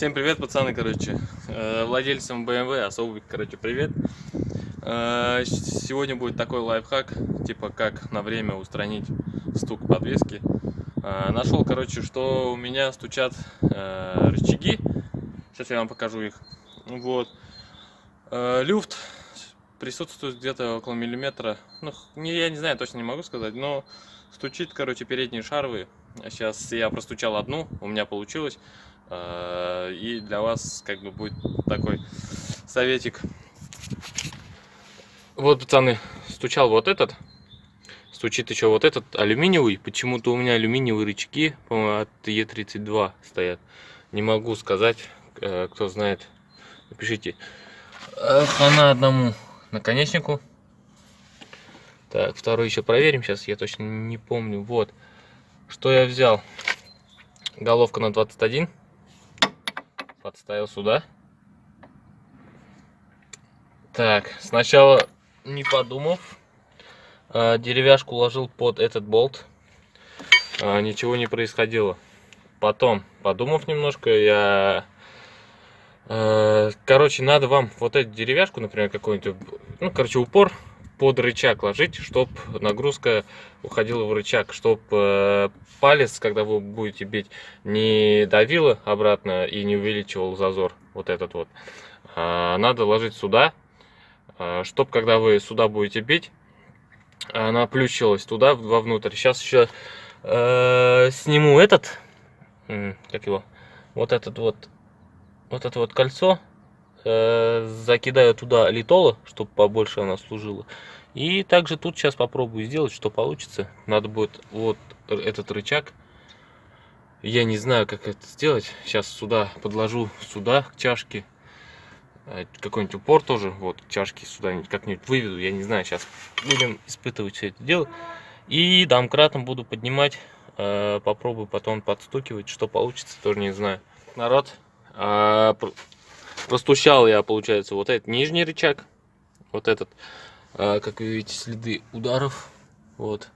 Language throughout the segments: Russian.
Всем привет, пацаны, короче. Владельцам BMW особый, короче, привет. Сегодня будет такой лайфхак, типа как на время устранить стук подвески. Нашел, короче, что у меня стучат рычаги. Сейчас я вам покажу их. Вот. Люфт присутствует где-то около миллиметра. Ну, я не знаю, точно не могу сказать, но стучит, короче, передние шаровые. Сейчас я простучал одну, у меня получилось. И для вас как бы будет такой советик. Вот, пацаны, стучал вот этот. Стучит еще вот этот алюминиевый. Почему-то у меня алюминиевые рычаги, по-моему, от Е32 стоят. Не могу сказать, кто знает, напишите. Хана одному наконечнику. Так, второй еще проверим. Сейчас я точно не помню. Вот, что я взял. Головка на 21. Подставил сюда. Так, сначала, не подумав, деревяшку уложил под этот болт. Ничего не происходило. Потом, подумав немножко, короче, надо вам вот эту деревяшку, например, какой-нибудь, ну, короче, упор под рычаг ложить, чтобы нагрузка уходила в рычаг, чтобы палец, когда вы будете бить, не давило обратно и не увеличивал зазор, вот этот вот. Надо ложить сюда, чтобы когда вы сюда будете бить, она плющилась туда, вовнутрь. Сейчас еще сниму этот, как его, вот это вот кольцо, закидаю туда литола, чтобы побольше она служила. И также тут сейчас попробую сделать, что получится. Надо будет вот этот рычаг. Я не знаю, как это сделать. Сейчас сюда подложу, сюда к чашке. Какой-нибудь упор тоже, вот, чашки сюда как-нибудь выведу. Я не знаю, сейчас будем испытывать все это дело. И домкратом буду поднимать. Попробую потом подстукивать, что получится, тоже не знаю. Народ, простучал я, получается, вот этот нижний рычаг, вот этот, как вы видите, следы ударов, вот,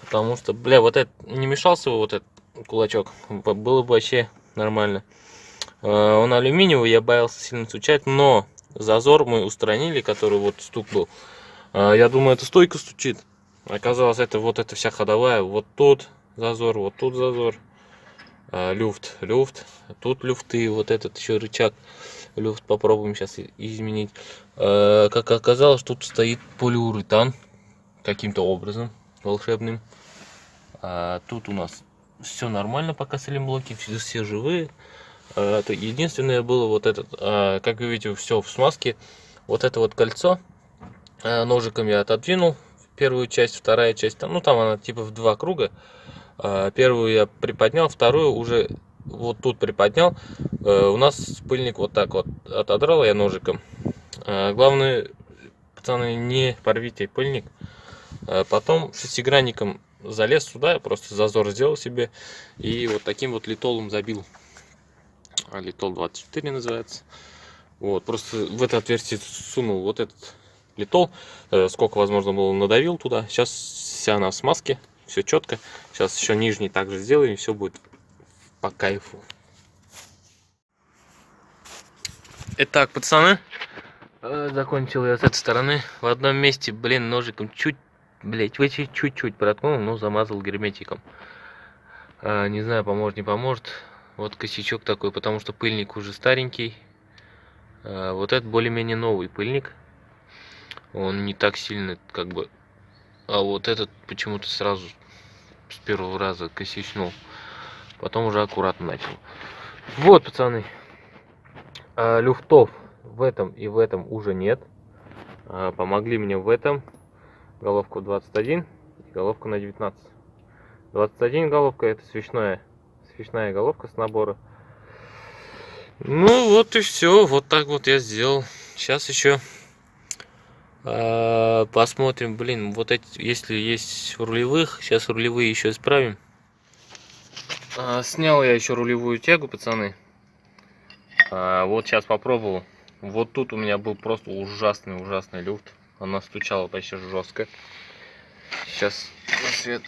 потому что, бля, вот этот, не мешался вот этот кулачок, было бы вообще нормально. Он алюминиевый, я боялся сильно стучать, но зазор мы устранили, который вот стук был. Я думаю, это стойка стучит, оказалось, это вот эта вся ходовая, вот тут зазор, вот тут зазор. Люфт, тут люфты, вот этот еще рычаг, люфт попробуем сейчас изменить. Как оказалось, тут стоит полиуретан каким-то образом волшебным. Тут у нас все нормально, пока салимблоки, все живые. Единственное было вот этот, как вы видите, все в смазке. Вот это вот кольцо ножиком я отодвинул, первую часть, вторая часть, ну там она типа в два круга. Первую я приподнял, вторую уже вот тут приподнял. У нас пыльник вот так вот отодрал я ножиком. Главное, пацаны, не порвите пыльник. Потом шестигранником залез сюда, просто зазор сделал себе. И вот таким вот литолом забил. Литол 24 называется. Вот, просто в это отверстие сунул вот этот литол. Сколько возможно было, надавил туда. Сейчас вся она в смазке. Все четко. Сейчас еще нижний также сделаем, и все будет по кайфу. Итак, пацаны, закончил я с этой стороны. В одном месте, блин, ножиком чуть-чуть проткнул, но замазал герметиком. Не знаю, поможет, не поможет. Вот косячок такой, потому что пыльник уже старенький. Вот этот более-менее новый пыльник. Он не так сильно, как бы. А вот этот почему-то сразу с первого раза косячнул. Потом уже аккуратно начал. Вот, пацаны. Люфтов в этом и в этом уже нет. Помогли мне в этом. Головка 21 и головка на 19. 21 головка, это свечная головка с набора. Ну вот и все. Вот так вот я сделал. Сейчас еще посмотрим, блин, вот эти, если есть в рулевых, сейчас рулевые еще исправим. Снял я еще рулевую тягу, пацаны. Вот сейчас попробовал. Вот тут у меня был просто ужасный люфт. Она стучала почти жестко. Сейчас на свет.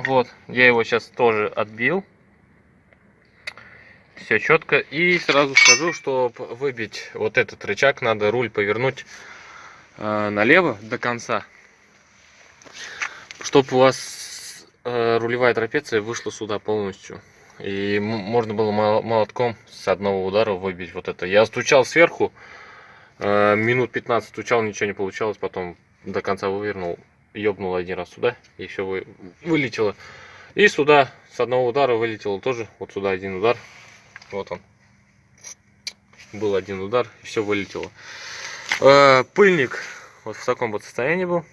Вот, я его сейчас тоже отбил. все четко. И сразу скажу, что выбить вот этот рычаг, надо руль повернуть налево до конца, чтобы у вас рулевая трапеция вышла сюда полностью. И можно было молотком с одного удара выбить вот это. Я стучал сверху, минут 15 стучал, ничего не получалось, потом до конца вывернул, ёбнул один раз сюда, и все вылетело. И сюда с одного удара вылетело тоже, вот сюда один удар, вот он, был один удар, и все вылетело. Пыльник вот в таком вот состоянии был.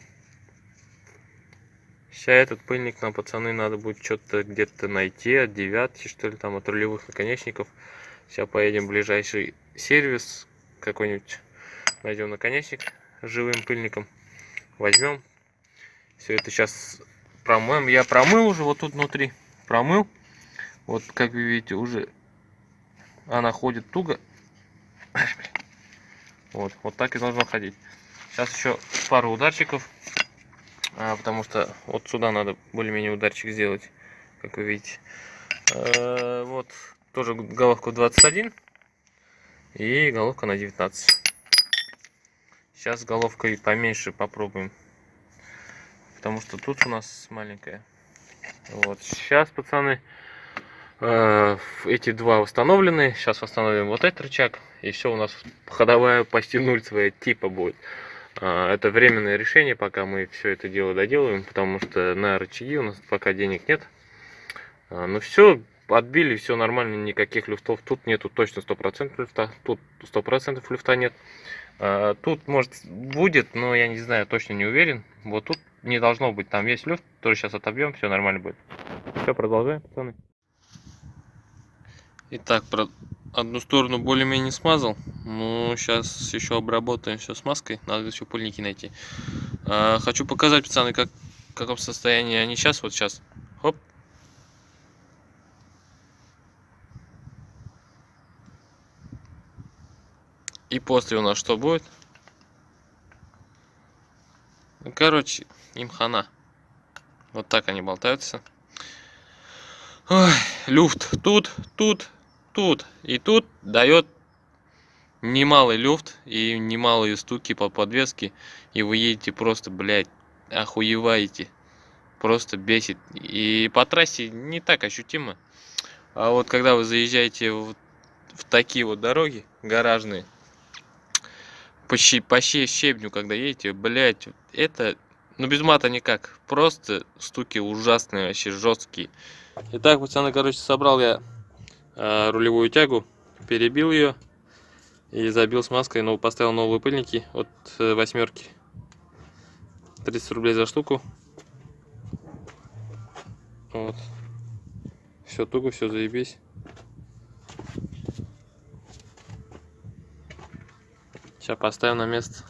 Сейчас этот пыльник нам, пацаны, надо будет что-то где-то найти от девятки, что ли, там, от рулевых наконечников. Сейчас поедем в ближайший сервис какой-нибудь, найдем наконечник с живым пыльником, возьмем. Все это сейчас промоем. Я промыл уже вот тут внутри, промыл. Вот, как вы видите, уже она ходит туго. Вот так и должно ходить. Сейчас еще пару ударчиков. Потому что вот сюда надо более-менее ударчик сделать, как вы видите. Вот тоже головка 21 и головка на 19. Сейчас головкой поменьше попробуем, потому что тут у нас маленькая. Вот сейчас, пацаны, эти два установлены. Сейчас восстановим вот этот рычаг, и все, у нас ходовая почти нульцевая типа будет. Это временное решение, пока мы все это дело доделаем, потому что на рычаги у нас пока денег нет. Но все, отбили, все нормально, никаких люфтов. Тут нету точно 100% люфта, тут 100% люфта нет. Тут может будет, но я не знаю, точно не уверен. Вот тут не должно быть, там есть люфт, тоже сейчас отобьем, все нормально будет. Все, продолжаем, пацаны. Итак, одну сторону более-менее смазал. Ну, сейчас еще обработаем все смазкой. Надо еще пыльники найти. Хочу показать, пацаны, в каком состоянии они сейчас. Вот сейчас. Хоп. И после у нас что будет? Ну, короче, им хана. Вот так они болтаются. Ой, люфт тут. И тут дает немалый люфт и немалые стуки по подвеске. И вы едете просто, блядь, охуеваете. Просто бесит. И по трассе не так ощутимо. А вот когда вы заезжаете в такие вот дороги гаражные, по щебню, когда едете, блядь, это, ну без мата никак. Просто стуки ужасные, вообще жесткие. Итак, пацаны, короче, собрал я рулевую тягу, перебил ее и забил смазкой, но поставил новые пыльники от восьмерки. 30 рублей за штуку. Вот. Все туго, все заебись. Сейчас поставим на место.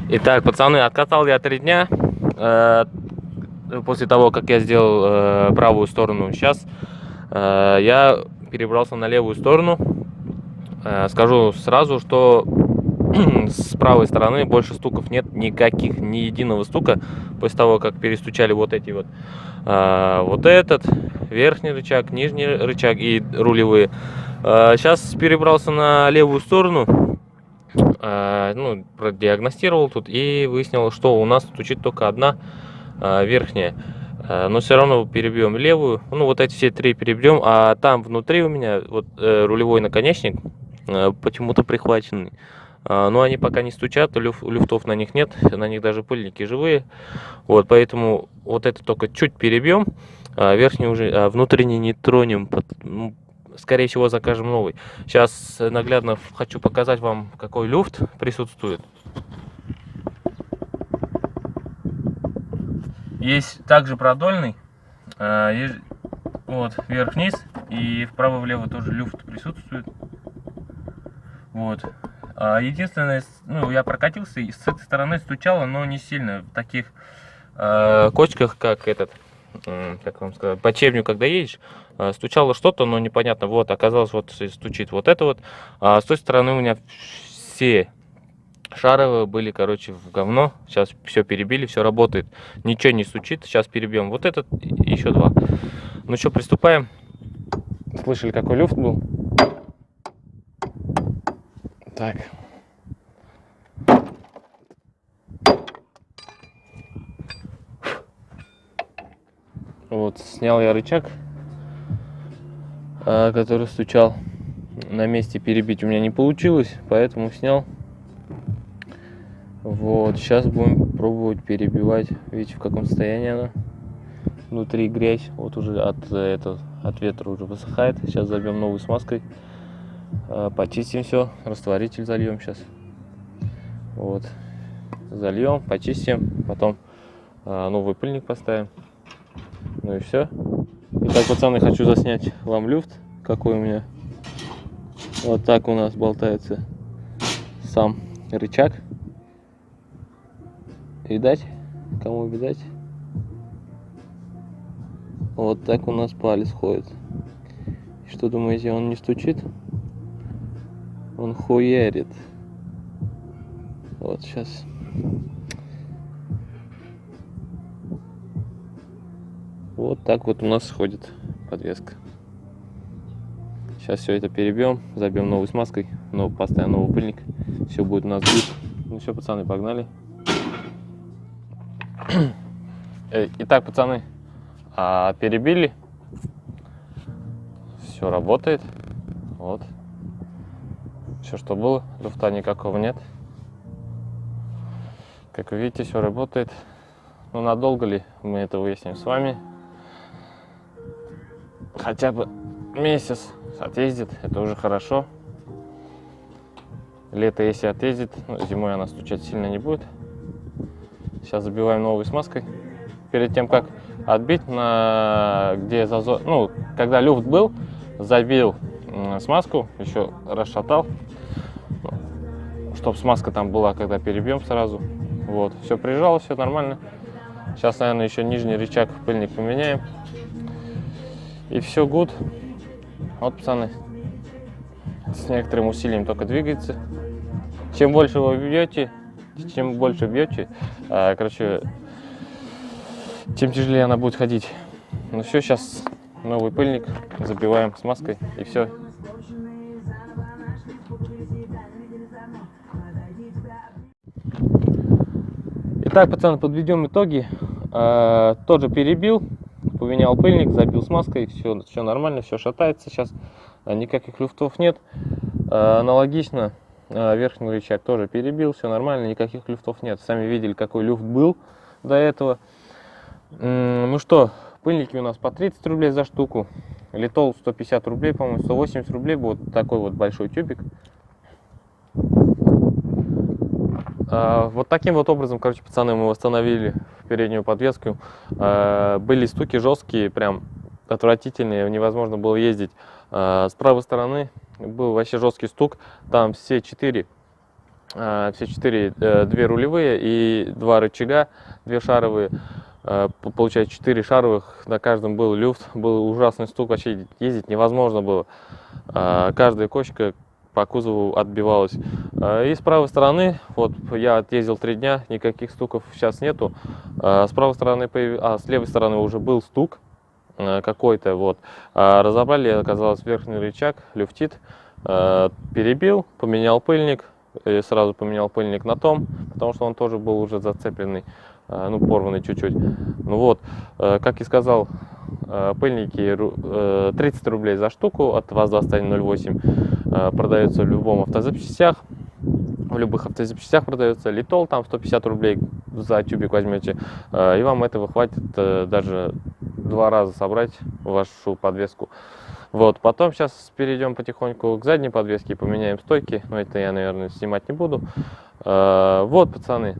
Итак, пацаны, откатал я 3 дня. После того, как я сделал правую сторону, сейчас я перебрался на левую сторону. Скажу сразу, что с правой стороны больше стуков нет никаких, ни единого стука. После того, как перестучали вот эти вот, вот этот верхний рычаг, нижний рычаг и рулевые. Сейчас перебрался на левую сторону, ну, продиагностировал тут и выяснил, что у нас стучит только одна верхняя. Но все равно перебьем левую. Ну, вот эти все 3 перебьем. А там внутри у меня вот рулевой наконечник почему-то прихваченный. Но они пока не стучат, люфтов на них нет, на них даже пыльники живые. Вот, поэтому вот это только чуть перебьем, верхний уже, внутренний не тронем. Ну, скорее всего, закажем новый. Сейчас наглядно хочу показать вам, какой люфт присутствует. Есть также продольный, вот, вверх-вниз, и вправо-влево тоже люфт присутствует. Вот. Единственное, ну, я прокатился, и с этой стороны стучало, но не сильно. В таких кочках, как этот, как вам сказать, по щебню, когда едешь, стучало что-то, но непонятно. Вот, оказалось, вот стучит вот это вот. А с той стороны у меня все шаровые были, короче, в говно. Сейчас все перебили, все работает. Ничего не стучит. Сейчас перебьем вот этот и еще 2. Ну что, приступаем. Слышали, какой люфт был? Так. Вот, снял я рычаг, который стучал. На месте перебить у меня не получилось, поэтому снял. Вот, сейчас будем пробовать перебивать. Видите, в каком состоянии она. Внутри грязь, вот уже от ветра уже высыхает. Сейчас зальем новой смазкой. Почистим все, растворитель зальем сейчас. Вот, зальем, почистим, потом новый пыльник поставим. Ну и все. Итак, пацаны, хочу заснять вам люфт, какой у меня. Вот так у нас болтается сам рычаг. Видать? Кому видать? Вот так у нас палец ходит. И что думаете, он не стучит? Он хуярит. Вот сейчас. Вот так вот у нас сходит подвеска. Сейчас все это перебьем, забьем новой смазкой, поставим новый пыльник. Все будет у нас good. Ну все, пацаны, погнали. Итак, пацаны, перебили. Все работает. Вот. Все, что было, люфта никакого нет. Как вы видите, все работает. Но надолго ли, мы это выясним с вами. Хотя бы месяц отъездит, это уже хорошо. Лето, если отъездит, зимой она стучать сильно не будет. Сейчас забиваем новой смазкой. Перед тем, как отбить, где зазор, когда люфт был, забил смазку, еще расшатал, чтобы смазка там была, когда перебьем сразу. Вот, все прижало, все нормально. Сейчас, наверное, еще нижний рычаг пыльник поменяем. И все good. Вот, пацаны, с некоторым усилием только двигается. Чем больше вы бьете, чем больше бьете, тем тяжелее она будет ходить. Ну все, сейчас новый пыльник забиваем смазкой и все. Итак, пацаны, подведем итоги. Тоже перебил, поменял пыльник, забил смазкой, все нормально, все шатается сейчас, никаких люфтов нет. Аналогично верхний рычаг тоже перебил, все нормально, никаких люфтов нет. Сами видели, какой люфт был до этого. Ну что, пыльники у нас по 30 рублей за штуку, литол 150 рублей, по-моему, 180 рублей, вот такой вот большой тюбик. Вот таким вот образом, короче, пацаны, мы восстановили переднюю подвеску. Были стуки жесткие, прям отвратительные, невозможно было ездить. С правой стороны был вообще жесткий стук, там все четыре, две рулевые и два рычага, две шаровые. Получается 4 шаровых, на каждом был люфт, был ужасный стук, вообще ездить невозможно было. Каждая кочка по кузову отбивалась. И с правой стороны, вот я отъездил 3 дня, никаких стуков сейчас нету. С правой стороны, с левой стороны уже был стук какой-то, вот. Разобрали, оказалось, верхний рычаг, люфтит. Перебил, поменял пыльник, сразу поменял пыльник на том, потому что он тоже был уже зацепленный, порванный чуть-чуть. Ну вот, как и сказал, пыльники 30 рублей за штуку от ВАЗ-2108, продается в любом автозапчастях, в любых автозапчастях продается. Литол там 150 рублей за тюбик возьмете, и вам этого хватит даже 2 раза собрать вашу подвеску. Вот, потом сейчас перейдем потихоньку к задней подвеске, поменяем стойки, но это я, наверное, снимать не буду. Вот, пацаны,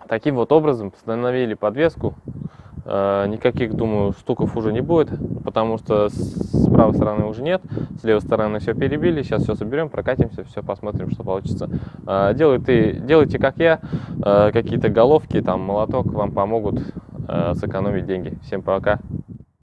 таким вот образом установили подвеску. Никаких, думаю, стуков уже не будет, потому что с правой стороны уже нет, с левой стороны все перебили. Сейчас все соберем, прокатимся, все посмотрим, что получится. Делайте как я, какие-то головки, там молоток вам помогут сэкономить деньги. Всем пока.